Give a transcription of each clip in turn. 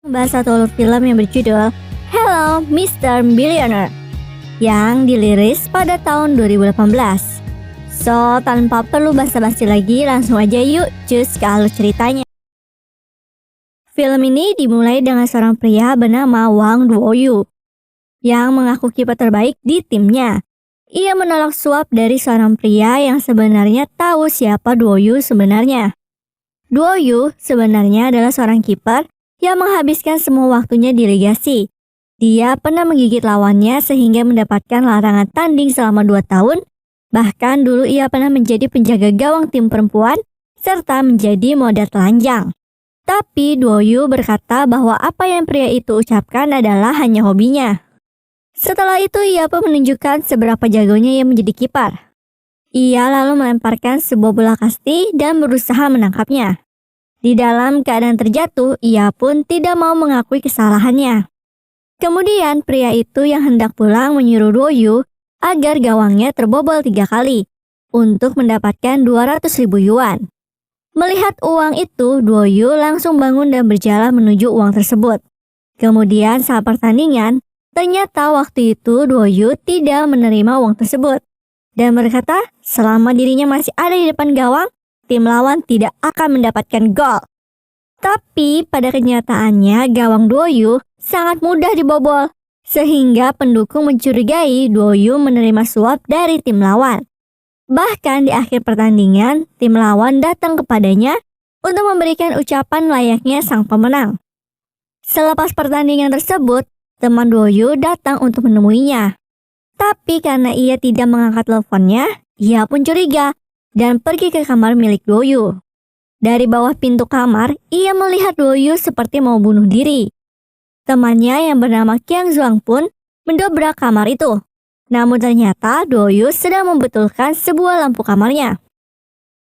Membahas satu alur film yang berjudul Hello Mr. Billionaire yang dirilis pada tahun 2018. So, tanpa perlu basa-basi lagi, langsung aja yuk cus ke alur ceritanya. Film ini dimulai dengan seorang pria bernama Wang Duoyu yang mengaku kiper terbaik di timnya. Ia menolak suap dari seorang pria yang sebenarnya tahu siapa Duoyu sebenarnya. Duoyu sebenarnya adalah seorang kiper yang menghabiskan semua waktunya di legasi. Dia pernah menggigit lawannya sehingga mendapatkan larangan tanding selama 2 tahun. Bahkan dulu ia pernah menjadi penjaga gawang tim perempuan serta menjadi model telanjang. Tapi Duoyu berkata bahwa apa yang pria itu ucapkan adalah hanya hobinya. Setelah itu ia pun menunjukkan seberapa jagonya ia menjadi kiper. Ia lalu melemparkan sebuah bola kasti dan berusaha menangkapnya. Di dalam keadaan terjatuh, ia pun tidak mau mengakui kesalahannya. Kemudian pria itu yang hendak pulang menyuruh Duoyu agar gawangnya terbobol 3 kali untuk mendapatkan 200.000 yuan. Melihat uang itu, Duoyu langsung bangun dan berjalan menuju uang tersebut. Kemudian saat pertandingan, ternyata waktu itu Duoyu tidak menerima uang tersebut dan berkata selama dirinya masih ada di depan gawang, tim lawan tidak akan mendapatkan gol. Tapi pada kenyataannya gawang Duoyu sangat mudah dibobol, sehingga pendukung mencurigai Duoyu menerima suap dari tim lawan. Bahkan di akhir pertandingan, tim lawan datang kepadanya untuk memberikan ucapan layaknya sang pemenang. Selepas pertandingan tersebut, teman Duoyu datang untuk menemuinya. Tapi karena ia tidak mengangkat teleponnya, ia pun curiga dan pergi ke kamar milik Duoyu. Dari bawah pintu kamar, ia melihat Duoyu seperti mau bunuh diri. Temannya yang bernama Qiang Zuang pun mendobrak kamar itu. Namun ternyata Duoyu sedang membetulkan sebuah lampu kamarnya.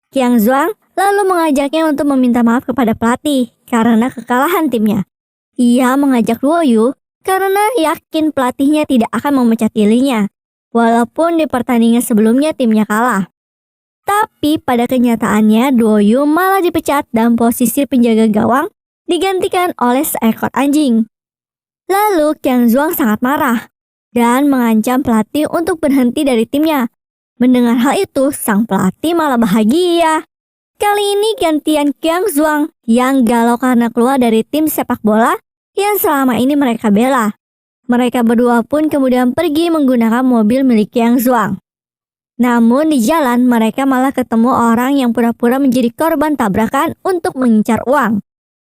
Qiang Zuang lalu mengajaknya untuk meminta maaf kepada pelatih karena kekalahan timnya. Ia mengajak Duoyu karena yakin pelatihnya tidak akan memecat dirinya, walaupun di pertandingan sebelumnya timnya kalah. Tapi pada kenyataannya Duoyu malah dipecat dan posisi penjaga gawang digantikan oleh seekor anjing. Lalu Qiang Zuang sangat marah dan mengancam pelatih untuk berhenti dari timnya. Mendengar hal itu, sang pelatih malah bahagia. Kali ini gantian Qiang Zuang yang galau karena keluar dari tim sepak bola yang selama ini mereka bela. Mereka berdua pun kemudian pergi menggunakan mobil milik Qiang Zuang. Namun di jalan mereka malah ketemu orang yang pura-pura menjadi korban tabrakan untuk mengincar uang.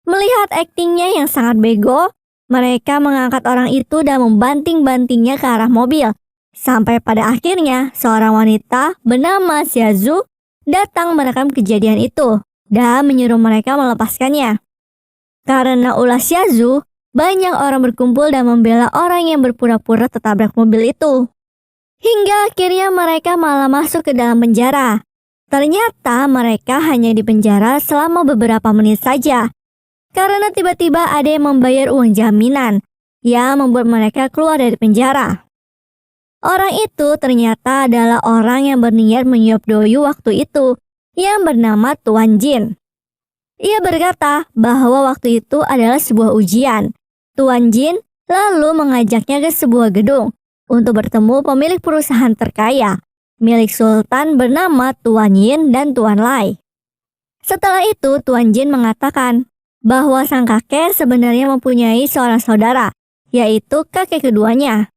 Melihat aktingnya yang sangat bego, mereka mengangkat orang itu dan membanting-bantingnya ke arah mobil. Sampai pada akhirnya seorang wanita bernama Xiazu datang merekam kejadian itu dan menyuruh mereka melepaskannya. Karena ulah Xiazu, banyak orang berkumpul dan membela orang yang berpura-pura tertabrak mobil itu. Hingga akhirnya mereka malah masuk ke dalam penjara. Ternyata mereka hanya dipenjara selama beberapa menit saja. Karena tiba-tiba ada yang membayar uang jaminan yang membuat mereka keluar dari penjara. Orang itu ternyata adalah orang yang berniat menyuap Duoyu waktu itu, yang bernama Tuan Jin. Ia berkata bahwa waktu itu adalah sebuah ujian. Tuan Jin lalu mengajaknya ke sebuah gedung untuk bertemu pemilik perusahaan terkaya, milik Sultan bernama Tuan Yin dan Tuan Lai. Setelah itu, Tuan Jin mengatakan bahwa sang kakek sebenarnya mempunyai seorang saudara, yaitu kakek keduanya.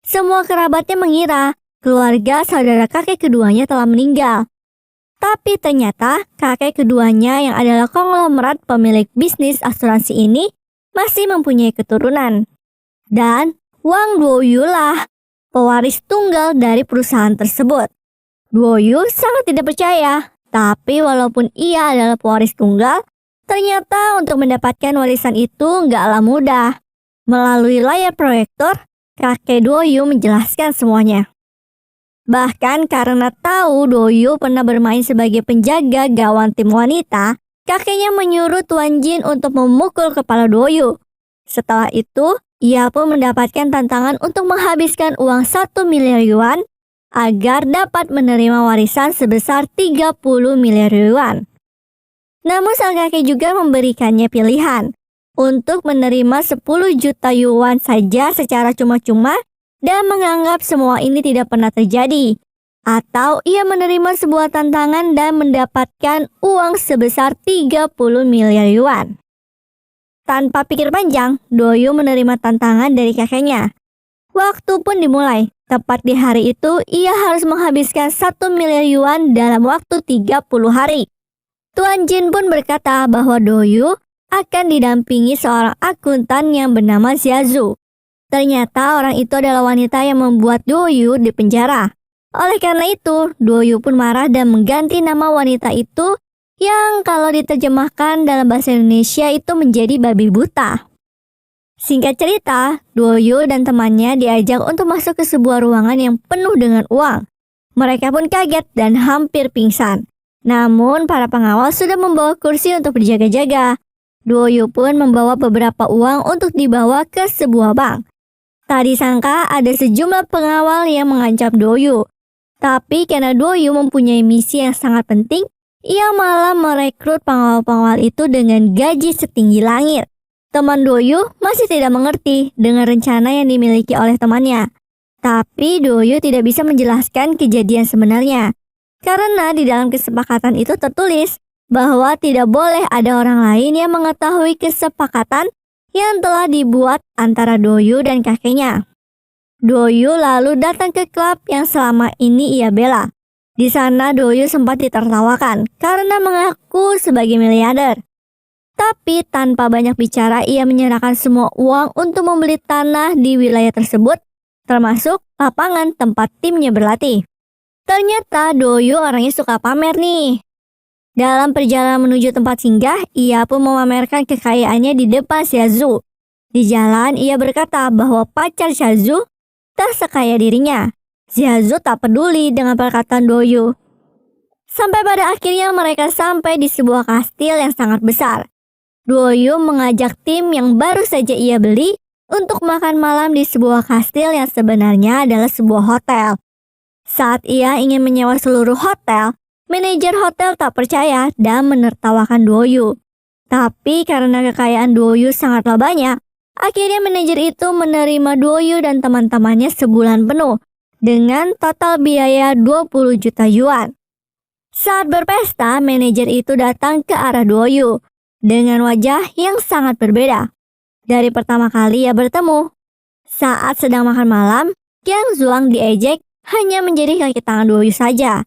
Semua kerabatnya mengira keluarga saudara kakek keduanya telah meninggal. Tapi ternyata kakek keduanya yang adalah konglomerat pemilik bisnis asuransi ini masih mempunyai keturunan. Dan Wang Duoyu lah pewaris tunggal dari perusahaan tersebut. Duoyu sangat tidak percaya, tapi walaupun ia adalah pewaris tunggal, ternyata untuk mendapatkan warisan itu nggaklah mudah. Melalui layar proyektor, kakek Duoyu menjelaskan semuanya. Bahkan karena tahu Duoyu pernah bermain sebagai penjaga gawang tim wanita, kakeknya menyuruh Tuan Jin untuk memukul kepala Duoyu. Setelah itu, ia pun mendapatkan tantangan untuk menghabiskan uang 1 miliar yuan agar dapat menerima warisan sebesar 30 miliar yuan. Namun sang kakek juga memberikannya pilihan. untuk menerima 10 juta yuan saja secara cuma-cuma dan menganggap semua ini tidak pernah terjadi. Atau ia menerima sebuah tantangan dan mendapatkan uang sebesar 30 miliar yuan. Tanpa pikir panjang, Do-yu menerima tantangan dari kakeknya. Waktu pun dimulai. Tepat di hari itu, ia harus menghabiskan 1 miliar yuan dalam waktu 30 hari. Tuan Jin pun berkata bahwa Do-yu akan didampingi seorang akuntan yang bernama Xiaozu. Ternyata orang itu adalah wanita yang membuat Do-yu di penjara. Oleh karena itu, Do-yu pun marah dan mengganti nama wanita itu yang kalau diterjemahkan dalam bahasa Indonesia itu menjadi babi buta. Singkat cerita, Do-yu dan temannya diajak untuk masuk ke sebuah ruangan yang penuh dengan uang. Mereka pun kaget dan hampir pingsan. Namun, para pengawal sudah membawa kursi untuk berjaga-jaga. Do-yu pun membawa beberapa uang untuk dibawa ke sebuah bank. Tak disangka ada sejumlah pengawal yang mengancam Do-yu. Tapi karena Do-yu mempunyai misi yang sangat penting, ia malah merekrut pengawal-pengawal itu dengan gaji setinggi langit. Teman Do-yu masih tidak mengerti dengan rencana yang dimiliki oleh temannya. Tapi Do-yu tidak bisa menjelaskan kejadian sebenarnya. Karena di dalam kesepakatan itu tertulis bahwa tidak boleh ada orang lain yang mengetahui kesepakatan yang telah dibuat antara Do-yu dan kakeknya. Do-yu lalu datang ke klub yang selama ini ia bela. Di sana Do-yu sempat ditertawakan karena mengaku sebagai miliarder. Tapi tanpa banyak bicara, ia menyerahkan semua uang untuk membeli tanah di wilayah tersebut, termasuk lapangan tempat timnya berlatih. Ternyata Do-yu orangnya suka pamer nih. Dalam perjalanan menuju tempat singgah, ia pun memamerkan kekayaannya di depan Xiaozu. Di jalan, ia berkata bahwa pacar Xiaozu tak sekaya dirinya. Xiaozu tak peduli dengan perkataan Do-yu. Sampai pada akhirnya mereka sampai di sebuah kastil yang sangat besar. Do-yu mengajak tim yang baru saja ia beli untuk makan malam di sebuah kastil yang sebenarnya adalah sebuah hotel. Saat ia ingin menyewa seluruh hotel, manajer hotel tak percaya dan menertawakan Do-yu. Tapi karena kekayaan Do-yu sangatlah banyak, akhirnya manajer itu menerima Do-yu dan teman-temannya sebulan penuh dengan total biaya 20 juta yuan. Saat berpesta, manajer itu datang ke arah Do-yu dengan wajah yang sangat berbeda dari pertama kali ia bertemu. Saat sedang makan malam, Qiang Zuang diejek hanya menjadi kaki tangan Do-yu saja.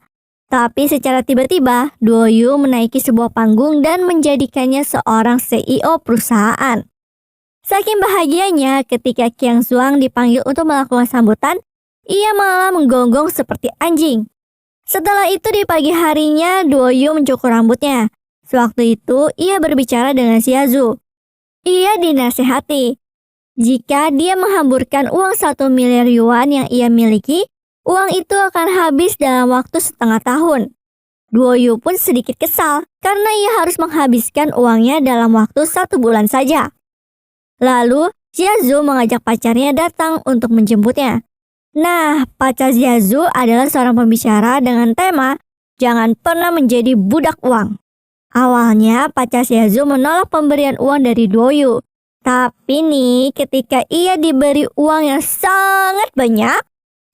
Tapi secara tiba-tiba, Do-yu menaiki sebuah panggung dan menjadikannya seorang CEO perusahaan. Saking bahagianya ketika Qiang Zuang dipanggil untuk melakukan sambutan, ia malah menggonggong seperti anjing. Setelah itu di pagi harinya, Do-yu mencukur rambutnya. Sewaktu itu, ia berbicara dengan Xiaozu. Ia dinasihati, jika dia menghamburkan uang 1 miliar yuan yang ia miliki, uang itu akan habis dalam waktu setengah tahun. Do-yu pun sedikit kesal karena ia harus menghabiskan uangnya dalam waktu 1 bulan saja. Lalu, Xiaozu mengajak pacarnya datang untuk menjemputnya. Nah, pacar Xiaozu adalah seorang pembicara dengan tema, jangan pernah menjadi budak uang. Awalnya pacar Xiaozu menolak pemberian uang dari Do-yu. Tapi nih ketika ia diberi uang yang sangat banyak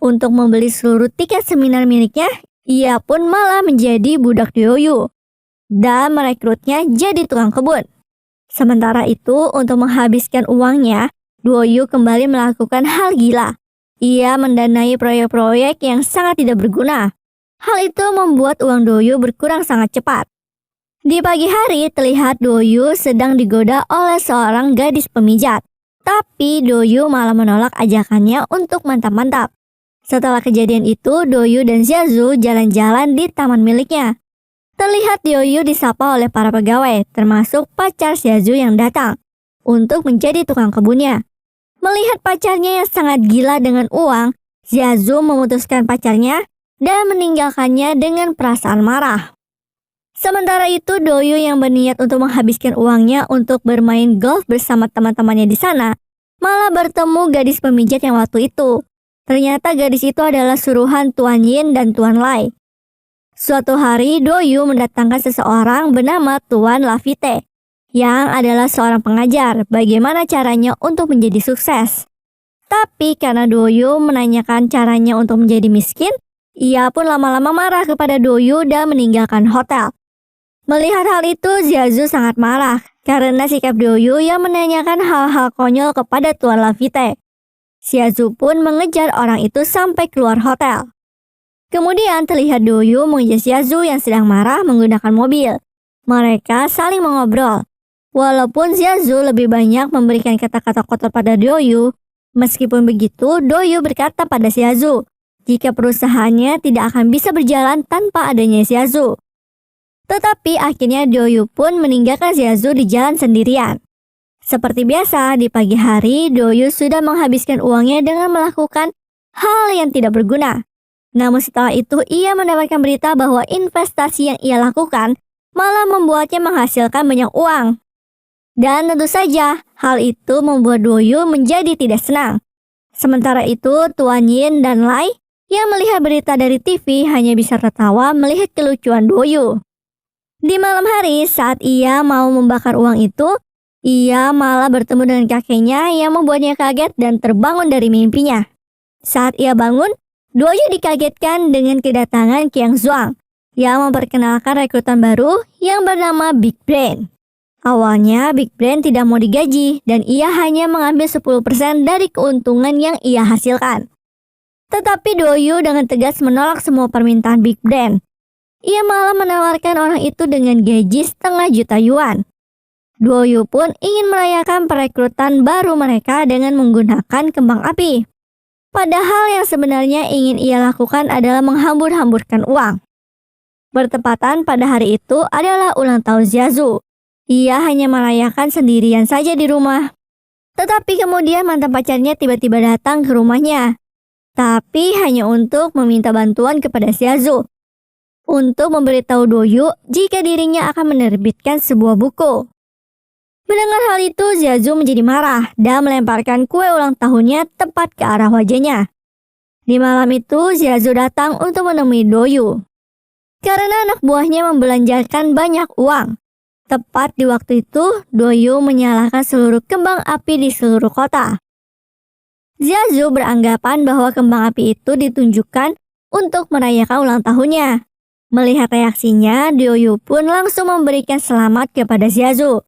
untuk membeli seluruh tiket seminar miliknya, ia pun malah menjadi budak Do-yu dan merekrutnya jadi tukang kebun. Sementara itu untuk menghabiskan uangnya, Do-yu kembali melakukan hal gila. Ia mendanai proyek-proyek yang sangat tidak berguna. Hal itu membuat uang Do-yu berkurang sangat cepat. Di pagi hari terlihat Do-yu sedang digoda oleh seorang gadis pemijat. Tapi Do-yu malah menolak ajakannya untuk mantap-mantap. Setelah kejadian itu, Do-yu dan Xiaozu jalan-jalan di taman miliknya. Terlihat Do-yu disapa oleh para pegawai, termasuk pacar Xiaozu yang datang untuk menjadi tukang kebunnya. Melihat pacarnya yang sangat gila dengan uang, Xiaozu memutuskan pacarnya dan meninggalkannya dengan perasaan marah. Sementara itu, Do-yu yang berniat untuk menghabiskan uangnya untuk bermain golf bersama teman-temannya di sana, malah bertemu gadis pemijat yang waktu itu. Ternyata gadis itu adalah suruhan Tuan Yin dan Tuan Lai. Suatu hari, Do-yu mendatangkan seseorang bernama Tuan Lafite yang adalah seorang pengajar bagaimana caranya untuk menjadi sukses. Tapi karena Doyu menanyakan caranya untuk menjadi miskin, ia pun lama-lama marah kepada Doyu dan meninggalkan hotel. Melihat hal itu, Xiaozu sangat marah karena sikap Doyu yang menanyakan hal-hal konyol kepada Tuan Lafite. Xiaozu pun mengejar orang itu sampai keluar hotel. Kemudian terlihat Doyu mengejar Xiaozu yang sedang marah menggunakan mobil. Mereka saling mengobrol. Walaupun Xiaozu lebih banyak memberikan kata-kata kotor pada Doyu, meskipun begitu Doyu berkata pada Xiaozu jika perusahaannya tidak akan bisa berjalan tanpa adanya Xiaozu. Tetapi akhirnya Doyu pun meninggalkan Xiaozu di jalan sendirian. Seperti biasa, di pagi hari Doyu sudah menghabiskan uangnya dengan melakukan hal yang tidak berguna. Namun setelah itu ia mendapatkan berita bahwa investasi yang ia lakukan malah membuatnya menghasilkan banyak uang. Dan tentu saja hal itu membuat Doyu menjadi tidak senang. Sementara itu Tuan Yin dan Lai yang melihat berita dari TV hanya bisa tertawa melihat kelucuan Doyu. Di malam hari saat ia mau membakar uang itu, ia malah bertemu dengan kakeknya yang membuatnya kaget dan terbangun dari mimpinya. Saat ia bangun, Doyu dikagetkan dengan kedatangan Qiang Zhuang yang memperkenalkan rekrutan baru yang bernama Big Brain. Awalnya Big Brain tidak mau digaji dan ia hanya mengambil 10% dari keuntungan yang ia hasilkan. Tetapi Doyu dengan tegas menolak semua permintaan Big Brain. Ia malah menawarkan orang itu dengan gaji setengah juta yuan. Doyu pun ingin merayakan perekrutan baru mereka dengan menggunakan kembang api. Padahal yang sebenarnya ingin ia lakukan adalah menghambur-hamburkan uang. Bertepatan pada hari itu adalah ulang tahun Xiaozu. Ia hanya merayakan sendirian saja di rumah. Tetapi kemudian mantan pacarnya tiba-tiba datang ke rumahnya. Tapi hanya untuk meminta bantuan kepada Xiaozu untuk memberitahu Doyu jika dirinya akan menerbitkan sebuah buku. Mendengar hal itu, Xiaozu menjadi marah dan melemparkan kue ulang tahunnya tepat ke arah wajahnya. Di malam itu, Xiaozu datang untuk menemui Doyu. Karena anak buahnya membelanjakan banyak uang. Tepat di waktu itu, Doyu menyalakan seluruh kembang api di seluruh kota. Xiaozu beranggapan bahwa kembang api itu ditunjukkan untuk merayakan ulang tahunnya. Melihat reaksinya, Doyu pun langsung memberikan selamat kepada Xiaozu.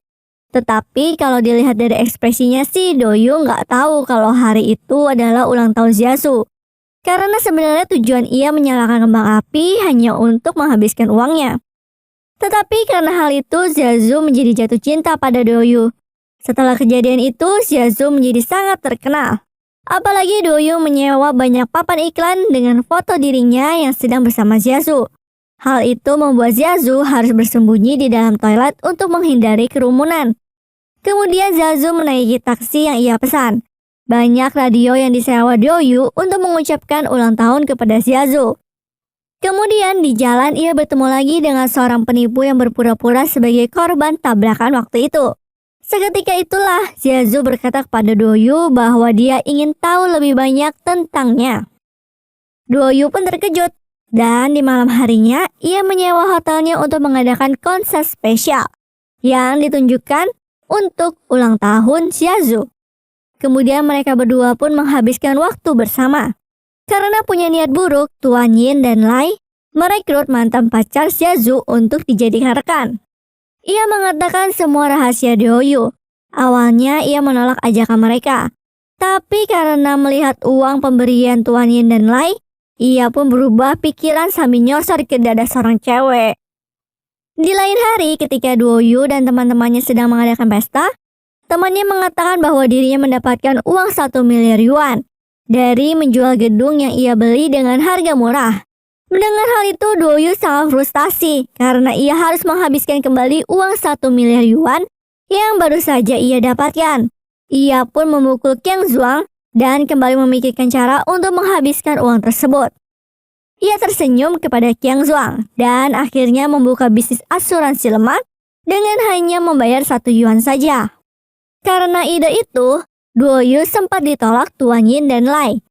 Tetapi kalau dilihat dari ekspresinya sih, Doyu nggak tahu kalau hari itu adalah ulang tahun Xiaozu. Karena sebenarnya tujuan ia menyalakan kembang api hanya untuk menghabiskan uangnya. Tetapi karena hal itu, Xiaozu menjadi jatuh cinta pada Doyu. Setelah kejadian itu, Xiaozu menjadi sangat terkenal. Apalagi Doyu menyewa banyak papan iklan dengan foto dirinya yang sedang bersama Xiaozu. Hal itu membuat Xiaozu harus bersembunyi di dalam toilet untuk menghindari kerumunan. Kemudian Xiaozu menaiki taksi yang ia pesan. Banyak radio yang disewa Doyu untuk mengucapkan ulang tahun kepada Xiaozu. Kemudian di jalan ia bertemu lagi dengan seorang penipu yang berpura-pura sebagai korban tabrakan waktu itu. Seketika itulah Xiaozu berkata kepada Doyu bahwa dia ingin tahu lebih banyak tentangnya. Doyu pun terkejut. Dan di malam harinya, ia menyewa hotelnya untuk mengadakan konser spesial yang ditunjukkan untuk ulang tahun Xiaozu. Kemudian mereka berdua pun menghabiskan waktu bersama. Karena punya niat buruk, Tuan Yin dan Lai merekrut mantan pacar Xiaozu untuk dijadikan rekan. Ia mengatakan semua rahasia Doyu. Awalnya ia menolak ajakan mereka. Tapi karena melihat uang pemberian Tuan Yin dan Lai, ia pun berubah pikiran sambil nyosor ke dada seorang cewek. Di lain hari ketika Doyu dan teman-temannya sedang mengadakan pesta, temannya mengatakan bahwa dirinya mendapatkan uang 1 miliar yuan dari menjual gedung yang ia beli dengan harga murah. Mendengar hal itu, Doyu sangat frustasi karena ia harus menghabiskan kembali uang 1 miliar yuan yang baru saja ia dapatkan. Ia pun memukul Qiang Zhuang dan kembali memikirkan cara untuk menghabiskan uang tersebut. Ia tersenyum kepada Qiang Zhuang dan akhirnya membuka bisnis asuransi lemak dengan hanya membayar 1 yuan saja. Karena ide itu, Doyu sempat ditolak Tuan Yin dan Lai.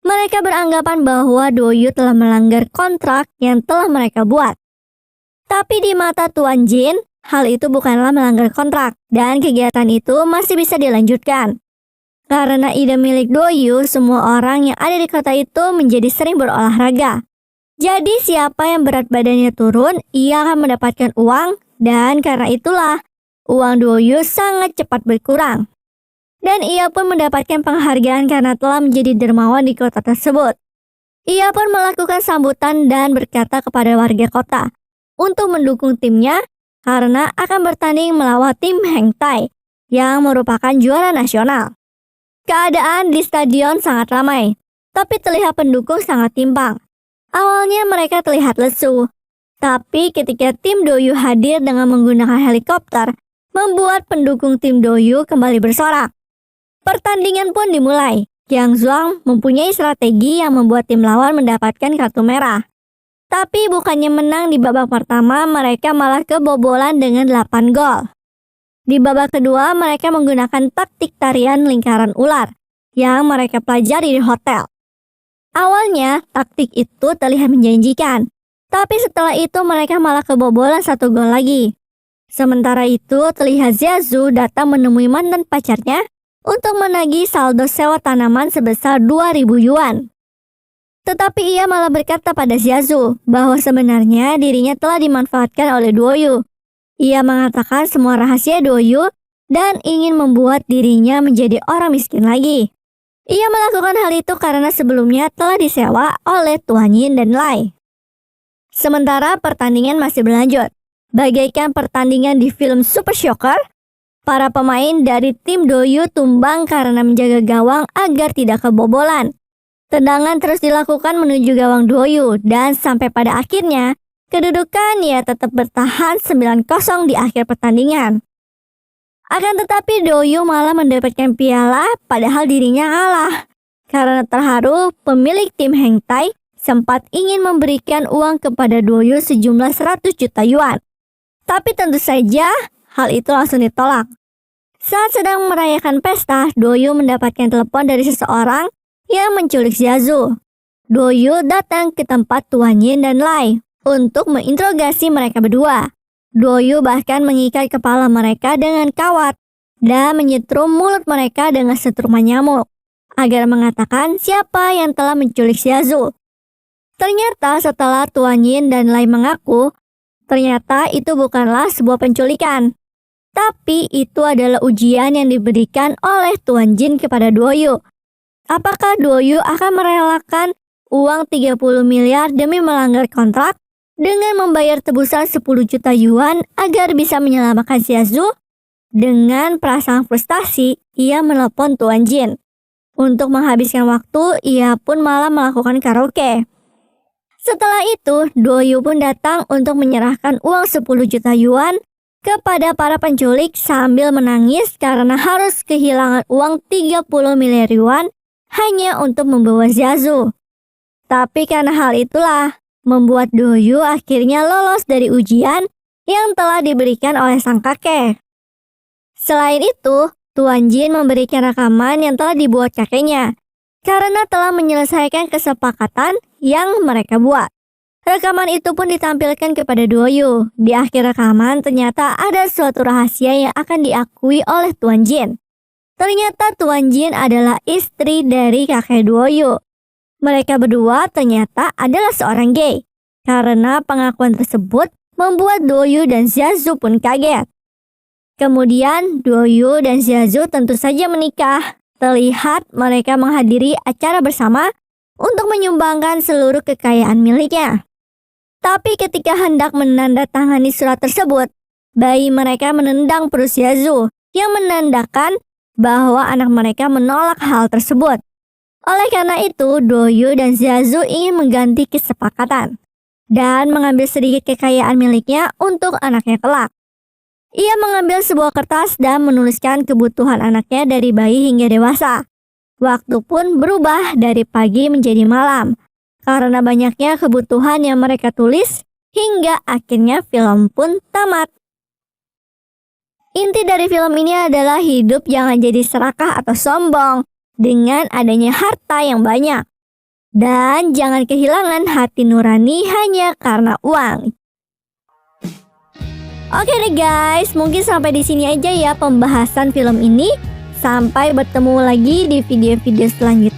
Mereka beranggapan bahwa Doyu telah melanggar kontrak yang telah mereka buat. Tapi di mata Tuan Jin, hal itu bukanlah melanggar kontrak dan kegiatan itu masih bisa dilanjutkan. Karena ide milik Doyu, semua orang yang ada di kota itu menjadi sering berolahraga. Jadi siapa yang berat badannya turun, ia akan mendapatkan uang dan karena itulah uang Doyu sangat cepat berkurang. Dan ia pun mendapatkan penghargaan karena telah menjadi dermawan di kota tersebut. Ia pun melakukan sambutan dan berkata kepada warga kota untuk mendukung timnya karena akan bertanding melawan tim Heng Tai yang merupakan juara nasional. Keadaan di stadion sangat ramai, tapi terlihat pendukung sangat timpang. Awalnya mereka terlihat lesu, tapi ketika tim Doyu hadir dengan menggunakan helikopter, membuat pendukung tim Doyu kembali bersorak. Pertandingan pun dimulai. Yang Zhuang mempunyai strategi yang membuat tim lawan mendapatkan kartu merah. Tapi bukannya menang di babak pertama, mereka malah kebobolan dengan 8 gol. Di babak kedua, mereka menggunakan taktik tarian lingkaran ular yang mereka pelajari di hotel. Awalnya, taktik itu terlihat menjanjikan, tapi setelah itu mereka malah kebobolan 1 gol lagi. Sementara itu, terlihat Xiaozu datang menemui mantan pacarnya untuk menagih saldo sewa tanaman sebesar 2.000 yuan. Tetapi ia malah berkata pada Xiaozu bahwa sebenarnya dirinya telah dimanfaatkan oleh Doyu. Ia mengatakan semua rahasia Doyu dan ingin membuat dirinya menjadi orang miskin lagi. Ia melakukan hal itu karena sebelumnya telah disewa oleh Tuan Yin dan Lai. Sementara pertandingan masih berlanjut. Bagaikan pertandingan di film Super Shocker, para pemain dari tim Doyu tumbang karena menjaga gawang agar tidak kebobolan. Tendangan terus dilakukan menuju gawang Doyu dan sampai pada akhirnya kedudukan ia tetap bertahan 9-0 di akhir pertandingan. Akan tetapi Doyu malah mendapatkan piala padahal dirinya kalah. Karena terharu, pemilik tim Heng Tai sempat ingin memberikan uang kepada Doyu sejumlah 100 juta yuan. Tapi tentu saja hal itu langsung ditolak. Saat sedang merayakan pesta, Doyu mendapatkan telepon dari seseorang yang menculik Xiaozu. Doyu datang ke tempat Tuan Yin dan Lai untuk menginterogasi mereka berdua. Doyu bahkan mengikat kepala mereka dengan kawat dan menyetrum mulut mereka dengan setruman nyamuk agar mengatakan siapa yang telah menculik Xiaozu. Ternyata setelah Tuan Yin dan Lai mengaku, ternyata itu bukanlah sebuah penculikan. Tapi itu adalah ujian yang diberikan oleh Tuan Jin kepada Doyu. Apakah Doyu akan merelakan uang 30 miliar demi melanggar kontrak dengan membayar tebusan 10 juta yuan agar bisa menyelamatkan Xiaozu? Dengan perasaan frustasi, ia menelpon Tuan Jin. Untuk menghabiskan waktu, ia pun malah melakukan karaoke. Setelah itu, Doyu pun datang untuk menyerahkan uang 10 juta yuan kepada para penculik sambil menangis karena harus kehilangan uang 30 miliar yuan hanya untuk membawa Xiaozu. Tapi karena hal itulah membuat Doyu akhirnya lolos dari ujian yang telah diberikan oleh sang kakek. Selain itu, Tuan Jin memberikan rekaman yang telah dibuat kakeknya karena telah menyelesaikan kesepakatan yang mereka buat. Rekaman itu pun ditampilkan kepada Doyu. Di akhir rekaman ternyata ada suatu rahasia yang akan diakui oleh Tuan Jin. Ternyata Tuan Jin adalah istri dari kakek Doyu. Mereka berdua ternyata adalah seorang gay. Karena pengakuan tersebut membuat Doyu dan Xiaozu pun kaget. Kemudian Doyu dan Xiaozu tentu saja menikah. Terlihat mereka menghadiri acara bersama untuk menyumbangkan seluruh kekayaan miliknya. Tapi ketika hendak menandatangani surat tersebut, bayi mereka menendang perut Xiaozu yang menandakan bahwa anak mereka menolak hal tersebut. Oleh karena itu, Doyu dan Xiaozu ingin mengganti kesepakatan dan mengambil sedikit kekayaan miliknya untuk anaknya kelak. Ia mengambil sebuah kertas dan menuliskan kebutuhan anaknya dari bayi hingga dewasa. Waktu pun berubah dari pagi menjadi malam karena banyaknya kebutuhan yang mereka tulis hingga akhirnya film pun tamat. Inti dari film ini adalah hidup jangan jadi serakah atau sombong dengan adanya harta yang banyak. Dan jangan kehilangan hati nurani hanya karena uang. Oke deh guys, mungkin sampai di sini aja ya pembahasan film ini. Sampai bertemu lagi di video-video selanjutnya.